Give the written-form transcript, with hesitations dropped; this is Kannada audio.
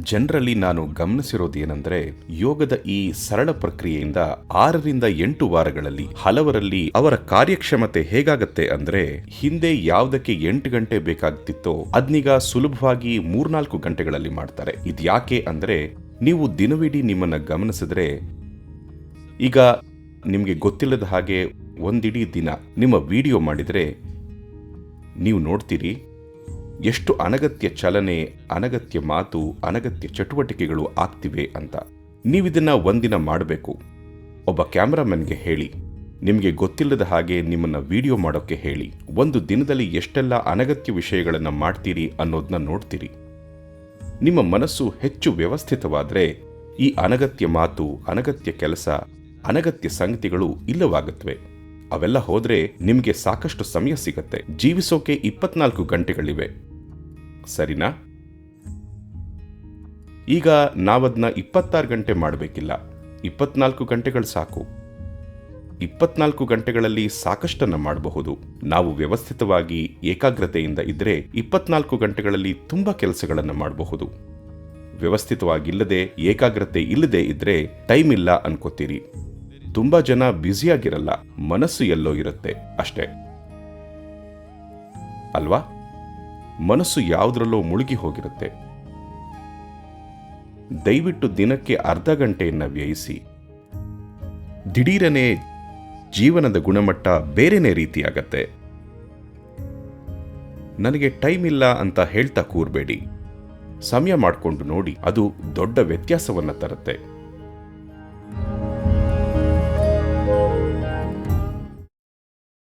ಜನರಲ್ಲಿ ನಾನು ಗಮನಿಸಿರೋದೇನೆಂದ್ರೆ, ಯೋಗದ ಈ ಸರಳ ಪ್ರಕ್ರಿಯೆಯಿಂದ 6ರಿಂದ 8 ವಾರಗಳಲ್ಲಿ ಹಲವರಲ್ಲಿ ಅವರ ಕಾರ್ಯಕ್ಷಮತೆ ಹೇಗಾಗತ್ತೆ ಅಂದ್ರೆ, ಹಿಂದೆ ಯಾವುದಕ್ಕೆ 8 ಗಂಟೆ ಬೇಕಾಗ್ತಿತ್ತೋ ಅದನ್ನೀಗ ಸುಲಭವಾಗಿ 3-4 ಗಂಟೆಗಳಲ್ಲಿ ಮಾಡ್ತಾರೆ. ಇದ್ಯಾಕೆ ಅಂದ್ರೆ, ನೀವು ದಿನವಿಡೀ ನಿಮ್ಮನ್ನ ಗಮನಿಸಿದ್ರೆ, ಈಗ ನಿಮಗೆ ಗೊತ್ತಿಲ್ಲದ ಹಾಗೆ ಒಂದಿಡೀ ದಿನ ನಿಮ್ಮ ವಿಡಿಯೋ ಮಾಡಿದ್ರೆ ನೀವು ನೋಡ್ತೀರಿ ಎಷ್ಟು ಅನಗತ್ಯ ಚಲನೆ, ಅನಗತ್ಯ ಮಾತು, ಅನಗತ್ಯ ಚಟುವಟಿಕೆಗಳು ಆಗ್ತಿವೆ ಅಂತ. ನೀವಿದನ್ನ ಒಂದಿನ ಮಾಡಬೇಕು. ಒಬ್ಬ ಕ್ಯಾಮರಾಮನ್ಗೆ ಹೇಳಿ, ನಿಮಗೆ ಗೊತ್ತಿಲ್ಲದ ಹಾಗೆ ನಿಮ್ಮನ್ನ ವಿಡಿಯೋ ಮಾಡೋಕ್ಕೆ ಹೇಳಿ. ಒಂದು ದಿನದಲ್ಲಿ ಎಷ್ಟೆಲ್ಲ ಅನಗತ್ಯ ವಿಷಯಗಳನ್ನು ಮಾಡ್ತೀರಿ ಅನ್ನೋದನ್ನ ನೋಡ್ತೀರಿ. ನಿಮ್ಮ ಮನಸ್ಸು ಹೆಚ್ಚು ವ್ಯವಸ್ಥಿತವಾದರೆ ಈ ಅನಗತ್ಯ ಮಾತು, ಅನಗತ್ಯ ಕೆಲಸ, ಅನಗತ್ಯ ಸಂಗತಿಗಳು ಇಲ್ಲವಾಗುತ್ತವೆ. ಅವೆಲ್ಲ ಹೋದ್ರೆ ನಿಮಗೆ ಸಾಕಷ್ಟು ಸಮಯ ಸಿಗತ್ತೆ. ಜೀವಿಸೋಕೆ 24 ಗಂಟೆಗಳಿವೆ, ಸರಿನಾ? ಈಗ ನಾವದನ್ನ 26 ಗಂಟೆ ಮಾಡಬೇಕಿಲ್ಲ, 24 ಗಂಟೆಗಳು ಸಾಕು. 24 ಗಂಟೆಗಳಲ್ಲಿ ಸಾಕಷ್ಟನ್ನ ಮಾಡಬಹುದು. ನಾವು ವ್ಯವಸ್ಥಿತವಾಗಿ ಏಕಾಗ್ರತೆಯಿಂದ ಇದ್ರೆ 24 ಗಂಟೆಗಳಲ್ಲಿ ತುಂಬಾ ಕೆಲಸಗಳನ್ನು ಮಾಡಬಹುದು. ವ್ಯವಸ್ಥಿತವಾಗಿಲ್ಲದೆ, ಏಕಾಗ್ರತೆ ಇಲ್ಲದೆ ಇದ್ರೆ ಟೈಮ್ ಇಲ್ಲ ಅನ್ಕೋತೀರಿ. ತುಂಬಾ ಜನ ಬ್ಯುಸಿಯಾಗಿರಲ್ಲ, ಮನಸ್ಸು ಎಲ್ಲೋ ಇರುತ್ತೆ ಅಷ್ಟೇ ಅಲ್ವಾ? ಮನಸ್ಸು ಯಾವುದರಲ್ಲೋ ಮುಳುಗಿ ಹೋಗಿರುತ್ತೆ. ದಯವಿಟ್ಟು ದಿನಕ್ಕೆ ಅರ್ಧ ಗಂಟೆಯನ್ನ ವ್ಯಯಿಸಿ. ದಿಢೀರನೆ ಜೀವನದ ಗುಣಮಟ್ಟ ಬೇರೆನೇ ರೀತಿಯಾಗತ್ತೆ. ನನಗೆ ಟೈಮ್ ಇಲ್ಲ ಅಂತ ಹೇಳ್ತಾ ಕೂರ್ಬೇಡಿ. ಸಮಯ ಮಾಡಿಕೊಂಡು ನೋಡಿ, ಅದು ದೊಡ್ಡ ವ್ಯತ್ಯಾಸವನ್ನ ತರುತ್ತೆ.